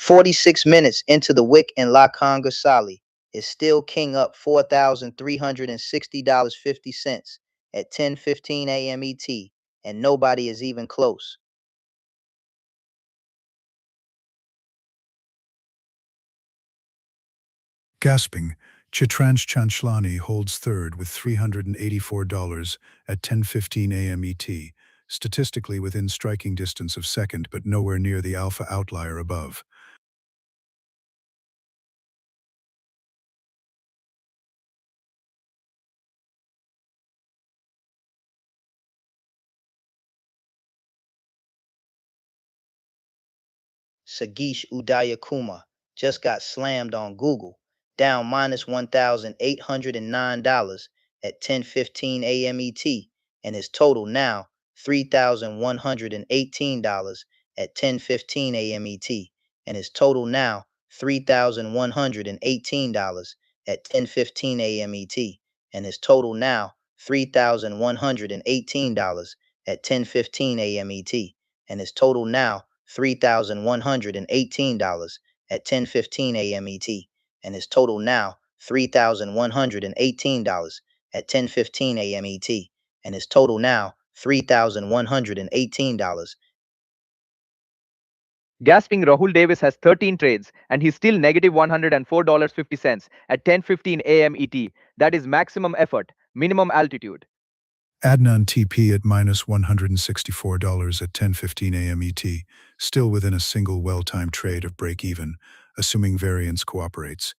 46 minutes into the Wick and La Congasali is still king up $4,360.50 at 10:15 a.m. ET, and nobody is even close. Gasping, Chitranj Chanchlani holds third with $384 at 10:15 a.m. ET, statistically within striking distance of second but nowhere near the alpha outlier above. Sagish Udayakuma just got slammed on Google, down minus $1,809 at 10:15 a.m. ET, and his total now $3,118 at 10:15 a.m. ET, and his total now $3,118 at 10:15 a.m. ET, and his total now $3,118 at 10:15 a.m. ET, and his total now $3,118 at 10:15 a.m. ET, and his total now $3,118 at 10:15 a.m. ET, and his total now $3,118. Gasping Rahul Davis has 13 trades and he's still negative $104.50 at 10:15 a.m. ET. That is maximum effort, minimum altitude. Adnan TP at minus $164 at 10:15 a.m. ET, still within a single well-timed trade of break-even, assuming variance cooperates.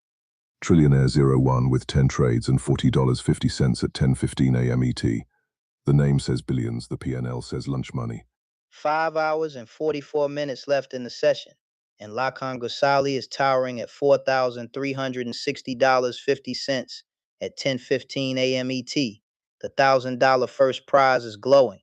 Trillionaire 01 with 10 trades and $40.50 at 10:15 a.m. ET. The name says billions, the PNL says lunch money. 5 hours and 44 minutes left in the session, and La Congasali is towering at $4,360.50 at 10:15 a.m. ET. The $1,000 first prize is glowing.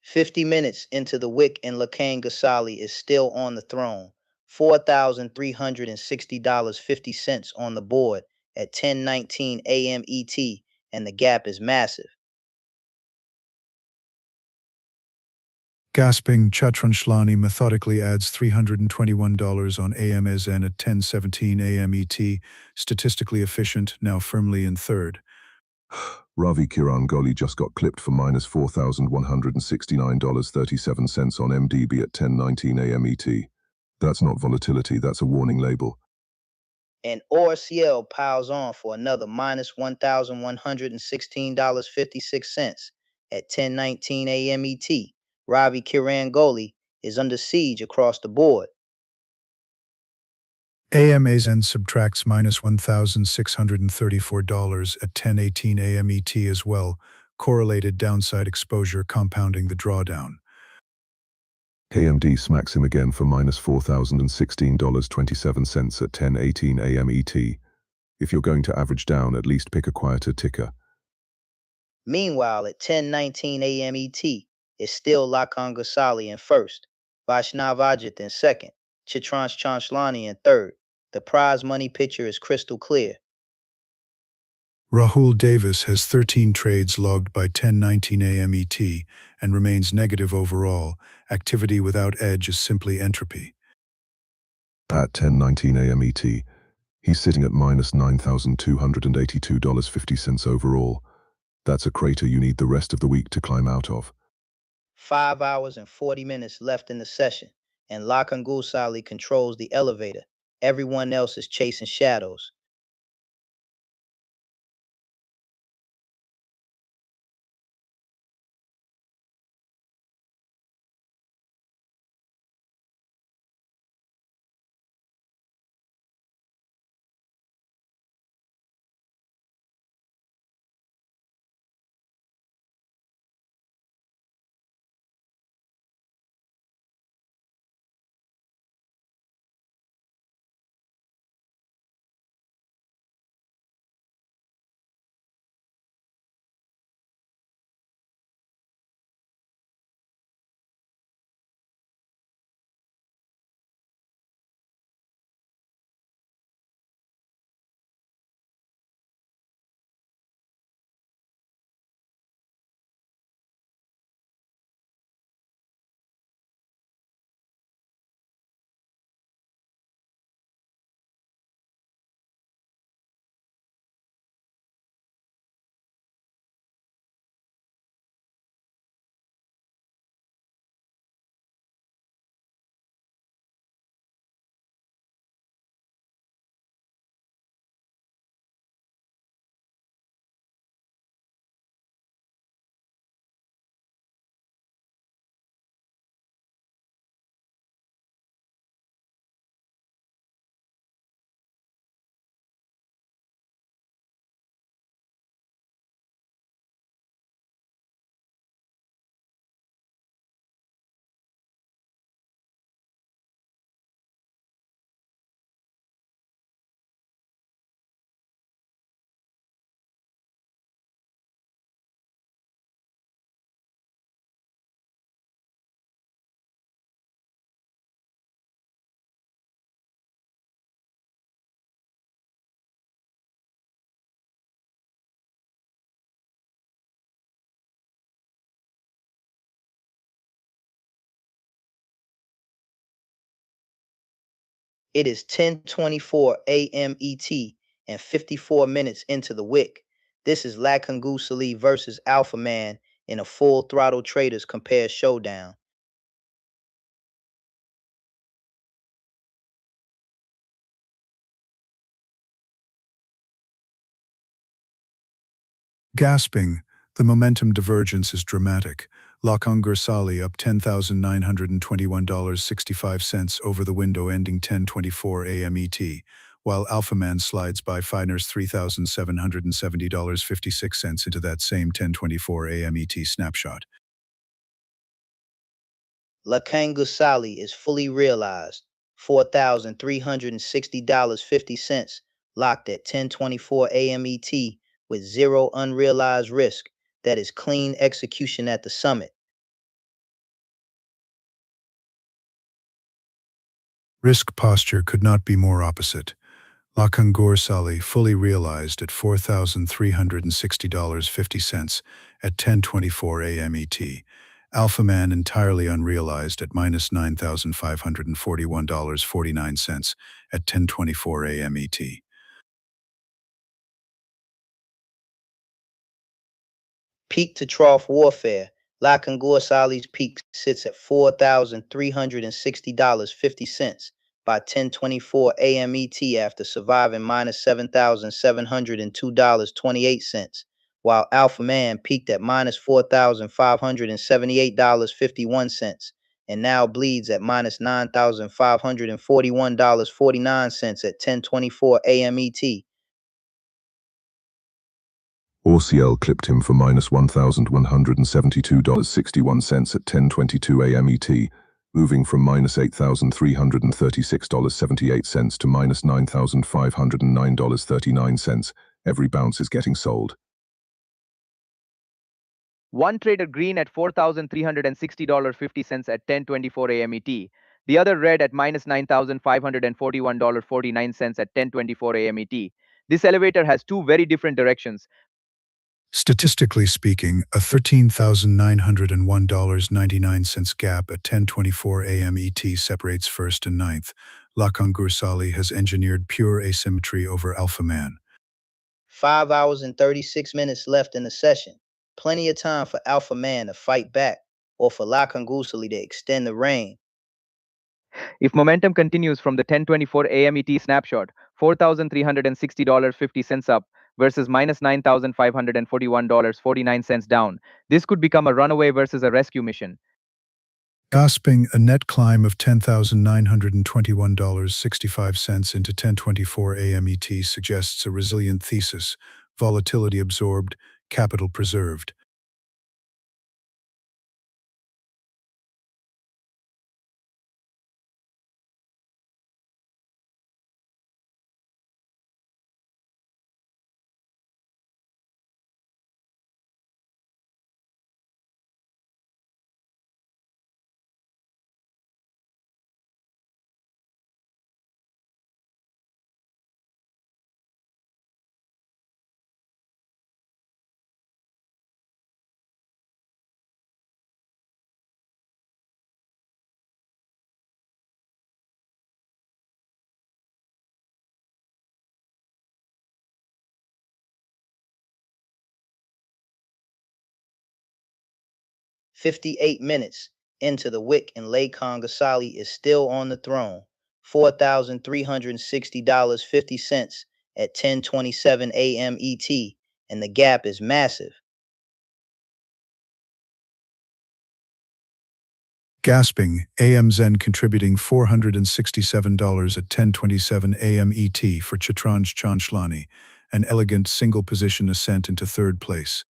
"50 minutes into the Wick and Lacan Gasali is still on the throne. $4,360.50 on the board at 10:19 a.m. ET, and the gap is massive. Gasping, Chatranshlani methodically adds $321 on AMSN at 10:17 a.m. ET, statistically efficient, now firmly in third. Ravi Kiran Goli just got clipped for minus $4,169.37 on MDB at 10:19 a.m. ET. That's not volatility, that's a warning label. And Orciel piles on for another minus $1,116.56 at 10:19 a.m. ET. Ravi Kiran Goli is under siege across the board. AMA's end subtracts minus $1,634 at 10:18 a.m. ET as well, correlated downside exposure compounding the drawdown. AMD smacks him again for minus $4,016.27 at 10:18 a.m. ET. If you're going to average down, at least pick a quieter ticker. Meanwhile, at 10:19 a.m. ET, it's still Lakan Gosali in first, Vaishnav Ajit in second, Chitransh Chanchlani in third. The prize money picture is crystal clear. Rahul Davis has 13 trades logged by 10:19 a.m. ET and remains negative overall. Activity without edge is simply entropy. At 10:19 a.m. ET, he's sitting at minus $9,282.50 overall. That's a crater you need the rest of the week to climb out of. 5 hours and 40 minutes left in the session, and Lakan Gosali controls the elevator. Everyone else is chasing shadows. It is 10:24 a.m. ET and 54 minutes into the Wick. This is Lakan Gosali versus Alpha Man in a full throttle traders compare showdown. Gasping, the momentum divergence is dramatic. Lakan Gosali up $10,921.65 over the window ending 10:24 a.m. ET, while Alphaman slides by Finer's $3,770.56 into that same 10:24 a.m. ET snapshot. Lakan Gosali is fully realized, $4,360.50 locked at 10:24 a.m. ET with zero unrealized risk. That is clean execution at the summit. Risk posture could not be more opposite. Lakan Gosali fully realized at $4,360.50 at 10:24 a.m. ET. Alphaman entirely unrealized at minus $9,541.49 at 10:24 a.m. ET. Peak to trough warfare. Lakan Gosali's peak sits at $4,360.50 by 10:24 a.m. ET after surviving minus $7,702.28, while Alpha Man peaked at minus $4,578.51 and now bleeds at minus $9,541.49 at 10:24 a.m. ET. ORCL clipped him for minus $1,172.61 at 10:22 a.m. ET, moving from minus $8,336.78 to minus $9,509.39. Every bounce is getting sold. One trader green at $4,360.50 at 10:24 a.m. ET. The other red at minus $9,541.49 at 10:24 a.m. ET. This elevator has two very different directions. Statistically speaking, a $13,901.99 gap at 10:24 a.m. ET separates first and ninth. Lakangursali has engineered pure asymmetry over Alpha Man. 5 hours and 36 minutes left in the session. Plenty of time for Alpha Man to fight back or for Lakangusali to extend the reign. If momentum continues from the 10:24 a.m. ET snapshot, $4,360.50 up versus minus $9,541.49 down, this could become a runaway versus a rescue mission. Gasping, a net climb of $10,921.65 into 10:24 a.m. ET suggests a resilient thesis: volatility absorbed, capital preserved. "58 minutes into the Wick and Lakangasali is still on the throne. $4,360.50 at 10:27 a.m. ET, and the gap is massive. Gasping, AMZN contributing $467 at 10:27 a.m. ET for Chatranj Chanchlani, an elegant single-position ascent into third place.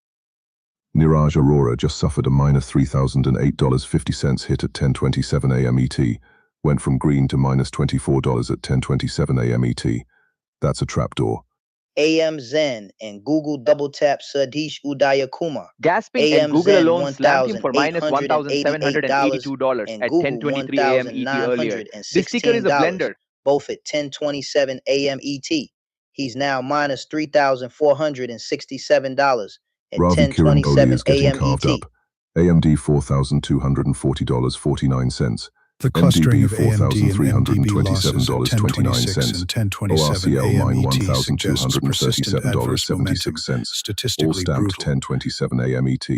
Niraj Arora just suffered a minus $3,008.50 hit at 10:27 a.m. ET, went from green to minus $24 at 10:27 a.m. ET. That's a trapdoor. AM Zen and Google double tap Sadish Udaya Kumar. Gasping and AM Google Zen alone slammed him for minus $1,888 $1,782 and at Google 10:23 a.m. ET earlier. This ticker is a $1,916, blender. both at 10:27 a.m. ET. He's now minus $3,467 at Ravi Kiran Kohli 10:27 is getting a.m. carved ET. up. AMD $4,240.49. The clustering NDB of AMD and MDB losses at 10:26 $4,327.29. and 10:27 ORCL a.m. mine ET suggests persistent adverse momentum, $1,237.76. All statistically stamped brutal. 10:27 a.m. ET.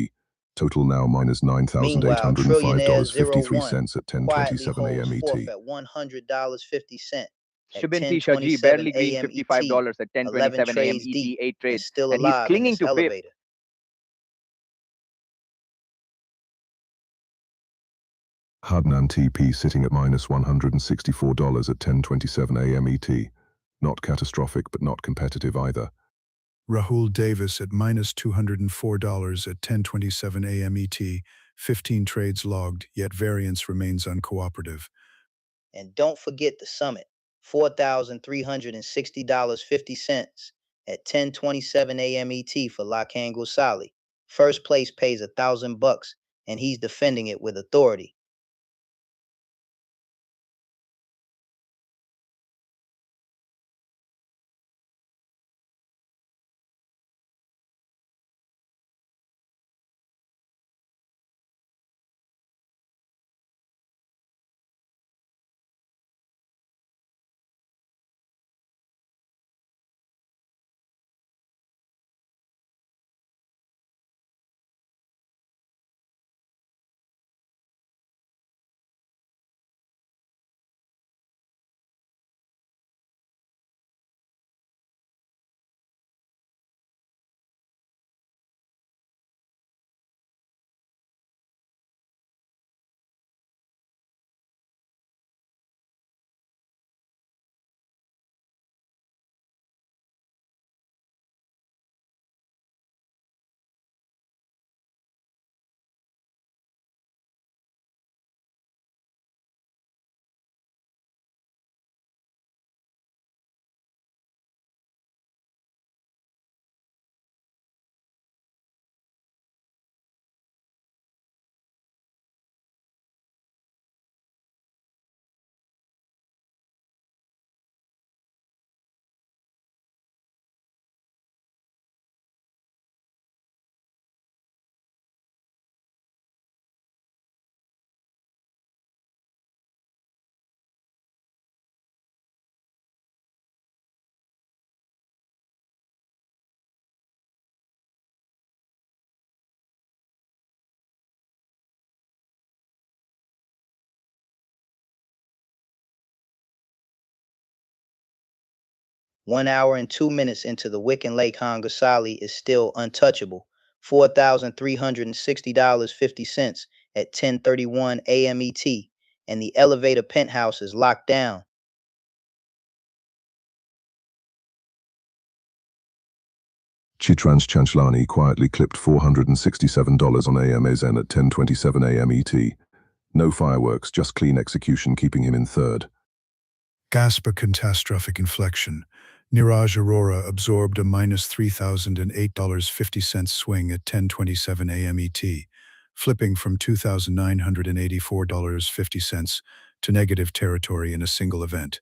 Total now minus Meanwhile, Trillionaire $9,805.53 at quietly 10:27 holds a.m. forth ET. at $100.50 at Shubinti Shaji barely 10:27 green a.m. ET, $55 at 11 10:27 a.m. trades ET, deep, 8 and trades, still and he's alive in clinging this to fifth. elevator. Hadnan TP sitting at minus $164 at 10:27 a.m. ET. Not catastrophic, but not competitive either. Rahul Davis at minus $204 at 10:27 a.m. ET, 15 trades logged, yet variance remains uncooperative. And don't forget the summit, $4,360.50 at 10:27 a.m. ET for Lakan Gosali. First place pays $1,000, and he's defending it with authority. 1 hour and 2 minutes into the Wick and Lake Hongasali is still untouchable. $4,360.50 at 10:31 a.m. ET, and the elevator penthouse is locked down. Chitrans Chanchlani quietly clipped $467 on AMAZN at 10:27 a.m. ET. No fireworks, just clean execution keeping him in third. Gaspa catastrophic inflection. Niraj Arora absorbed a minus $3,008.50 swing at 10:27 a.m. ET, flipping from $2,984.50 to negative territory in a single event.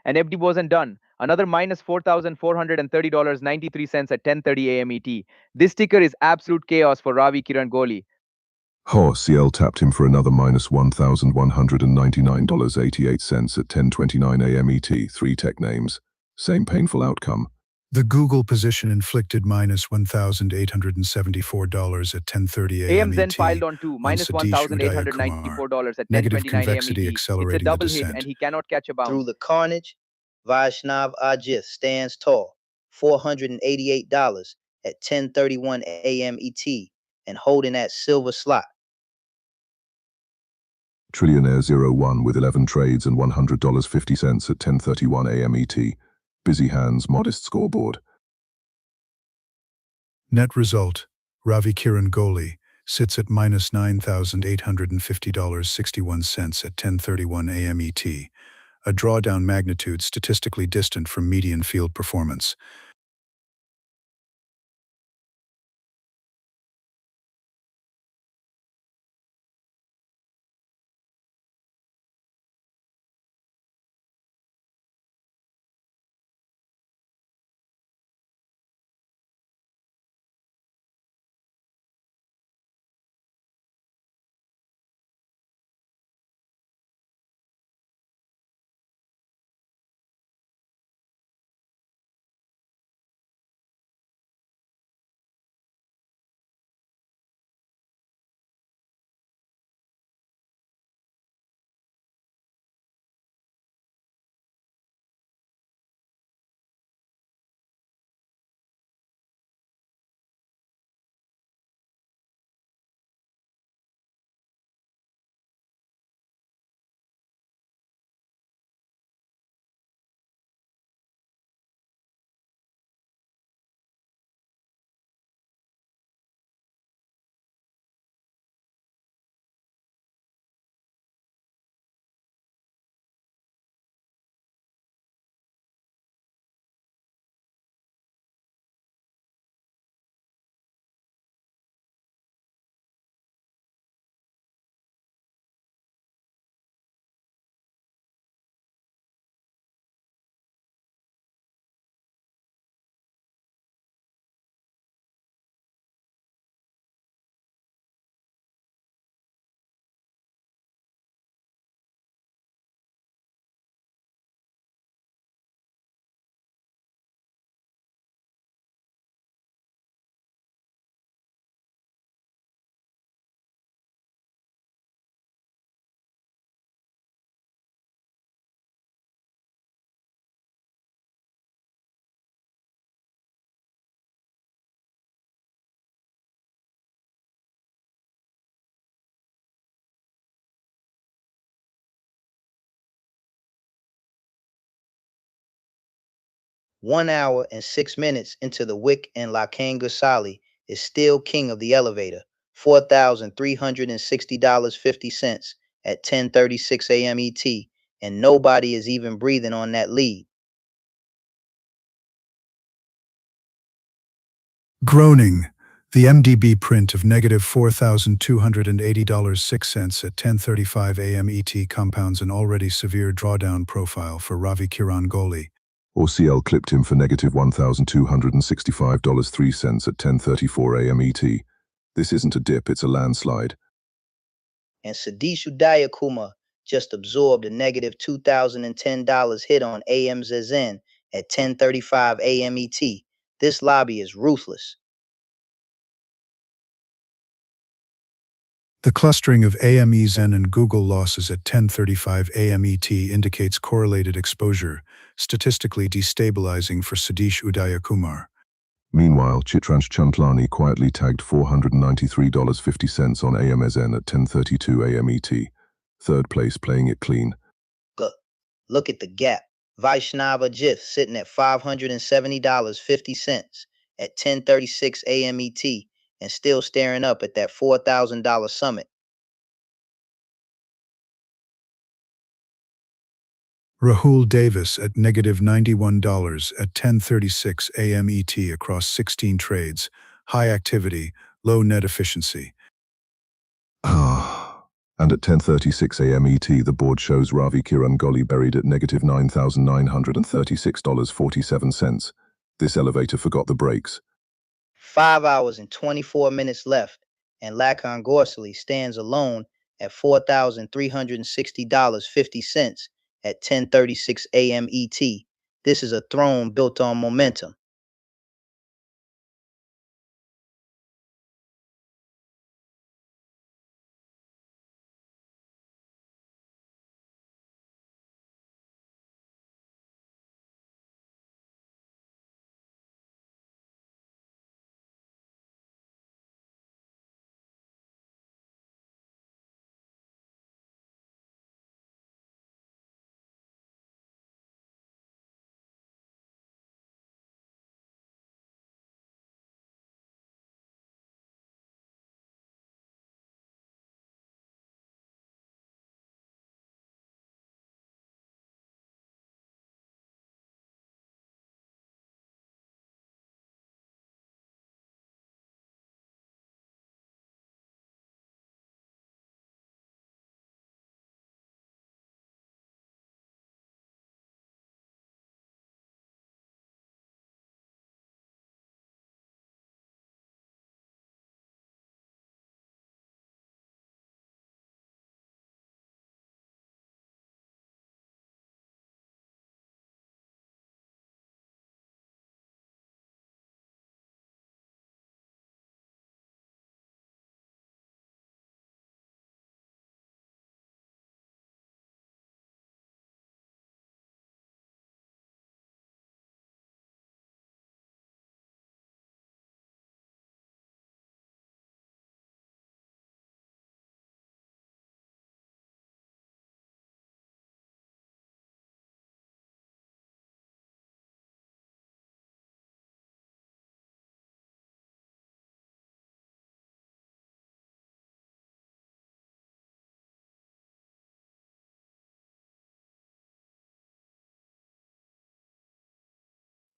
And FD wasn't done. Another minus $4,430.93 at 10:30 a.m. ET. This ticker is absolute chaos for Ravi Kiran Kohli. CL tapped him for another minus $1,199.88 at 10:29 a.m. ET. Three tech names. Same painful outcome. The Google position inflicted minus $1,874 at 10:30 a.m. AM then ET piled on two, minus Satish $1,894 at Negative 10:29 a.m. convexity ET. It's a accelerating the double hit, descent. and he cannot catch a bounce. Through the carnage, Vaishnav Ajith stands tall, $488 at 10:31 a.m. ET, and holding that silver slot. Trillionaire 01 with 11 trades and $100.50 at 10:31 a.m. ET. Busy hands, modest scoreboard. Net result, Ravi Kiran Kohli sits at minus $9,850.61 at 10:31 a.m. ET, a drawdown magnitude statistically distant from median field performance. One hour and 6 minutes into the Wick and Lakanga Sali is still king of the elevator, $4,360.50 at 10:36 a.m. ET, and nobody is even breathing on that lead. Groaning, the MDB print of negative $4,280.06 at 10:35 a.m. ET compounds an already severe drawdown profile for Ravi Kiran Kohli. CL clipped him for negative $1,265.03 at 10:34 a.m. ET. This isn't a dip, it's a landslide. And Sadish Udayakumar just absorbed a negative $2,010 hit on AMZN at 10:35 a.m. ET. This lobby is ruthless. The clustering of AME Zen and Google losses at 10:35 a.m. ET indicates correlated exposure, statistically destabilizing for Sadish Udayakumar. Meanwhile, Chitransh Chantlani quietly tagged $493.50 on AMSN at 10:32 a.m. ET. Third place playing it clean. Look at the gap. Vaishnava Jif sitting at $570.50 at 10:36 a.m. ET and still staring up at that $4,000 summit. Rahul Davis at -$91 at 10:36 a.m. ET across 16 trades, high activity, low net efficiency. And at 10:36 a.m. ET, the board shows Ravi Kiran Goli buried at -$9,936.47. This elevator forgot the brakes. 5 hours and 24 minutes left, and Lakan Gorsali stands alone at $4,360.50 at 10:36 a.m. ET. This is a throne built on momentum.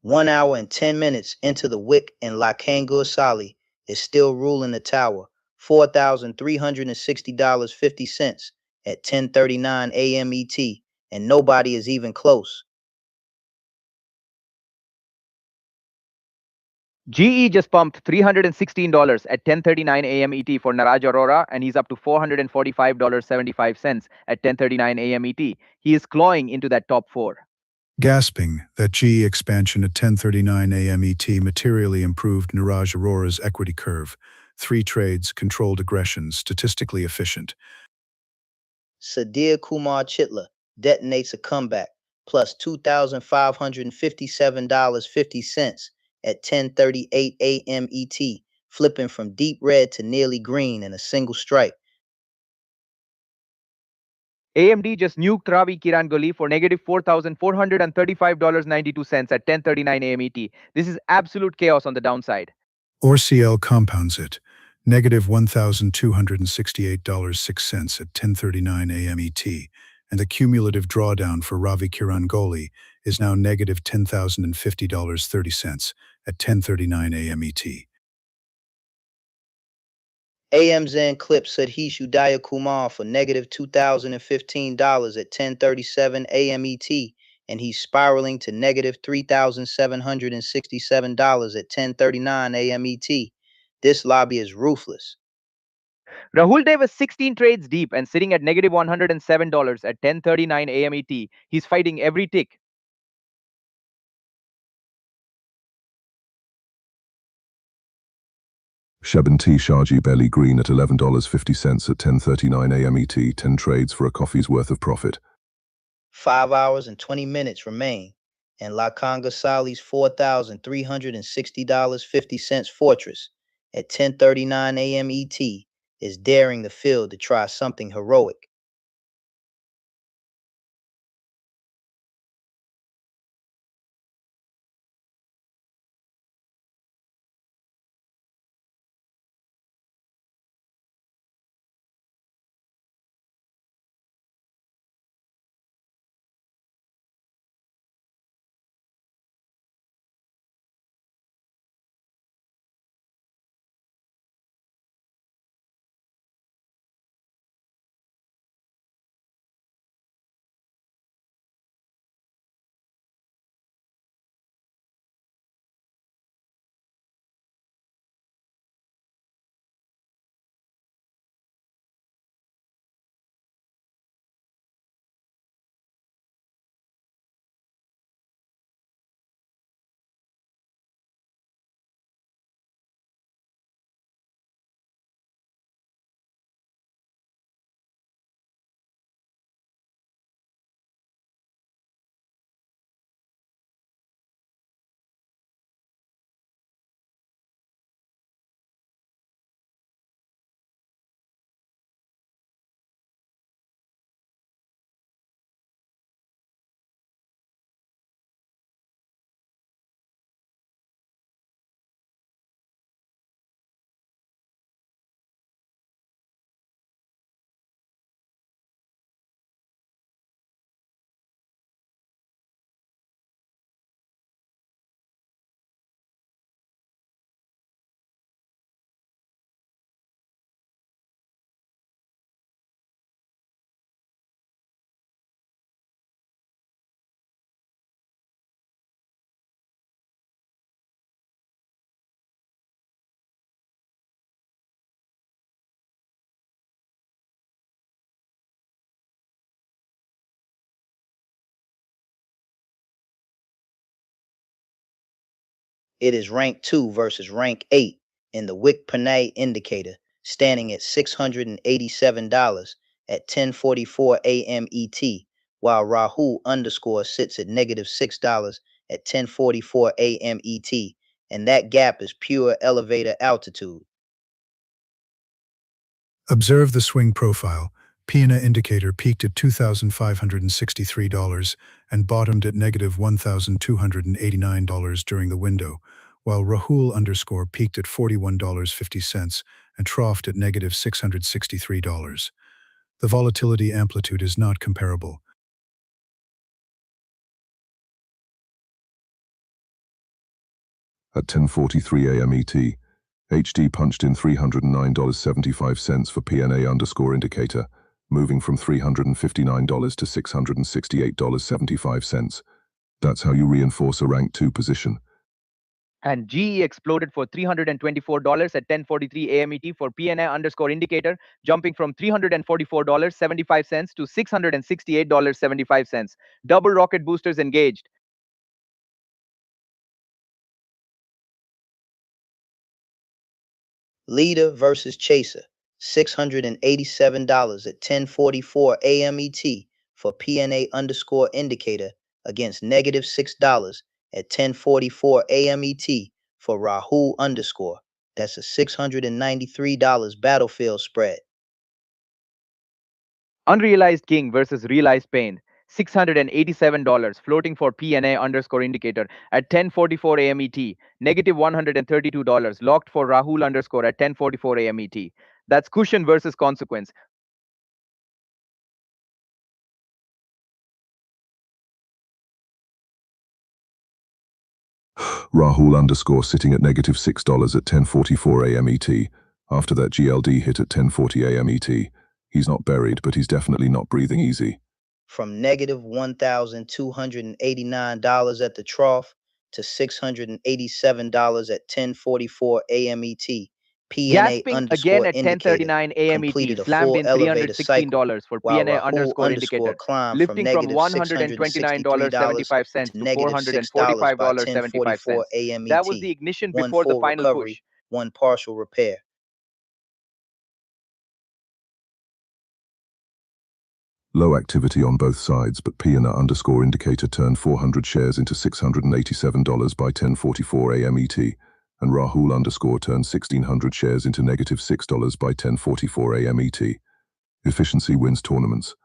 One hour and 10 minutes into the Wick and Lakan Gorsali is still ruling the tower, $4,360.50 at 10:39 a.m. ET, and nobody is even close. GE just pumped $316 at 10:39 a.m. ET for Naraj Arora, and he's up to $445.75 at 10:39 a.m. ET. He is clawing into that top four. Gasping that GE expansion at 10:39 a.m. ET materially improved Niraj Arora's equity curve. 3 trades, controlled aggression, statistically efficient. Sadir Kumar Chitla detonates a comeback, plus $2,557.50 at 10:38 a.m. ET, flipping from deep red to nearly green in a single strike. AMD just nuked Ravi Kiran Goli for -$4,435.92 at 10:39 a.m. ET. This is absolute chaos on the downside. ORCL compounds it, -$1,268.06 at 10:39 a.m. ET, and the cumulative drawdown for Ravi Kiran Goli is now -$10,050.30 at 10:39 a.m. ET. AMZN clips Sadhish Udaya Kumar for -$2,015 at 10:37 a.m. ET, and he's spiraling to -$3,767 at 10:39 a.m. ET. This lobby is ruthless. Rahul Davis 16 trades deep and sitting at -$107 at 10:39 a.m. ET. He's fighting every tick. Shebin T. Shaji Belly Green at $11.50 at 10:39 a.m. ET, 10 trades for a coffee's worth of profit. 5 hours and 20 minutes remain, and La Conga Sali's $4,360.50 Fortress at 10:39 a.m. ET is daring the field to try something heroic. It is rank 2 versus rank 8 in the Wick indicator, standing at $687 at 10:44 a.m. ET, while Rahul underscore sits at -$6 at 10:44 a.m. ET, and that gap is pure elevator altitude. Observe the swing profile. PNA indicator peaked at $2,563 and bottomed at -$1,289 during the window, while Rahul underscore peaked at $41.50 and troughed at -$663. The volatility amplitude is not comparable. At 10:43 a.m. ET, HD punched in $309.75 for PNA underscore indicator, moving from $359 to $668.75. That's how you reinforce a rank 2 position. And GE exploded for $324 at 10:43 a.m. ET for PNA underscore indicator, jumping from $344.75 to $668.75. Double rocket boosters engaged. Leader versus Chaser, $687 at 10:44 a.m. ET for PNA underscore indicator against -$6 at 10:44 a.m. ET for Rahul underscore. That's a $693 battlefield spread. Unrealized king versus realized pain. $687 floating for PNA underscore indicator at 10:44 a.m. ET. -$132 locked for Rahul underscore at 10:44 a.m. ET. That's cushion versus consequence. Rahul underscore sitting at -$6 at 10:44 a.m. ET. After that GLD hit at 10:40 a.m. ET. He's not buried, but he's definitely not breathing easy. From -$1,289 at the trough to $687 at 10:44 a.m. ET. PNA Gasping underscore again at indicator 10:39 a.m. ET, completed a slammed full in elevator cycle, $316 for while PNA Rahul underscore underscore indicator, climbed from lifting from -$663 $129.75 to to -$6 by 10:44 $445.75. a.m. That ET. was the ignition One before the full final recovery, push. one partial repair. Low activity on both sides, but P&A underscore indicator turned 400 shares into $687 by 10:44 a.m. ET, and Rahul underscore turned 1,600 shares into negative $6 by 10:44 a.m. ET. Efficiency wins tournaments.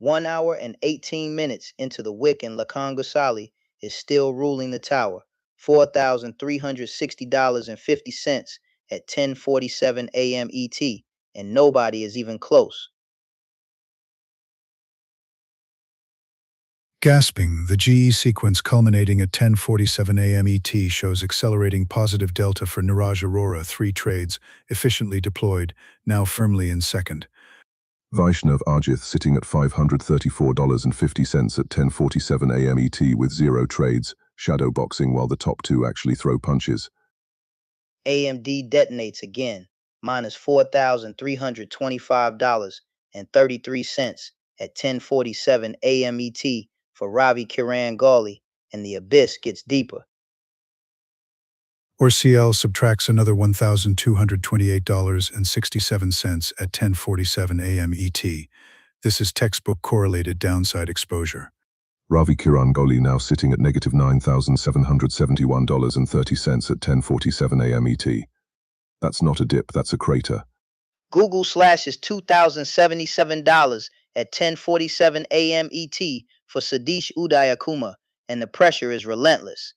One hour and 18 minutes into the Wick and Lakhangasali is still ruling the tower, $4,360.50 at 10:47 a.m. ET, and nobody is even close. Gasping, the GE sequence culminating at 10:47 a.m. ET shows accelerating positive delta for Niraj Arora, 3 trades, efficiently deployed, now firmly in second. Vaishnav Ajith sitting at $534.50 at 10:47 a.m. ET with 0 trades, shadow boxing while the top 2 actually throw punches. AMD detonates again, minus $4,325.33 at 10:47 a.m. ET for Ravi Kiran Gawli, and the abyss gets deeper. ORCL subtracts another $1,228.67 at 10:47 a.m. ET. This is textbook correlated downside exposure. Ravi Kiran Gawli now sitting at negative $9,771.30 at 10:47 a.m. ET. That's not a dip, that's a crater. Google slashes $2,077 at 10:47 a.m. ET for Sadish Udayakumar, and the pressure is relentless.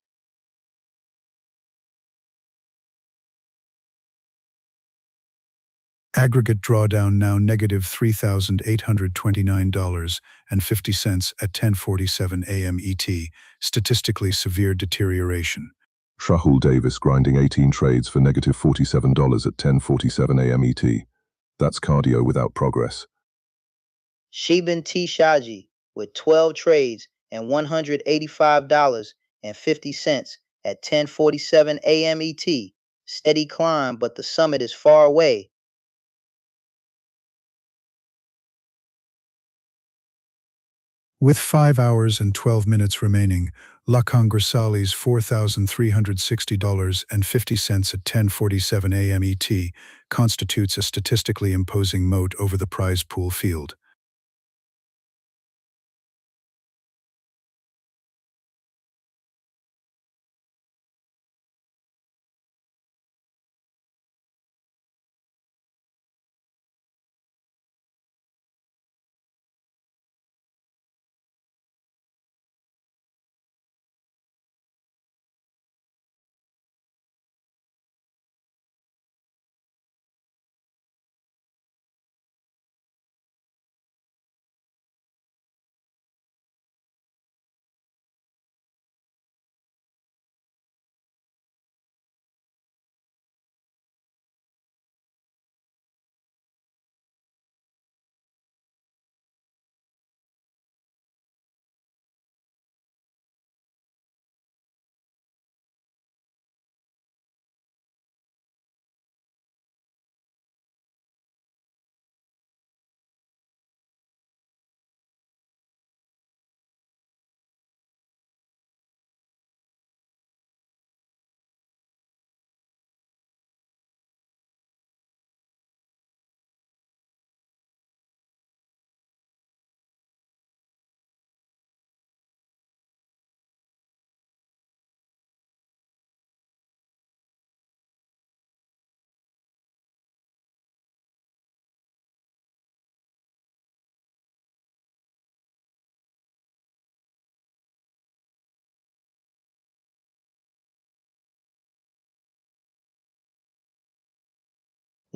Aggregate drawdown now negative $3,829.50 at 10:47 a.m. ET, statistically severe deterioration. Rahul Davis grinding 18 trades for negative $47 at 10:47 a.m. ET. That's cardio without progress. Sheben T. Shaji with 12 trades and $185.50 at 10:47 a.m. ET. Steady climb, but the summit is far away. With 5 hours and 12 minutes remaining, Lakhangasali's $4,360.50 at 10:47 a.m. ET constitutes a statistically imposing moat over the prize pool field.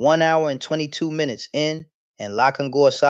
1 hour and 22 minutes in, and Lakangor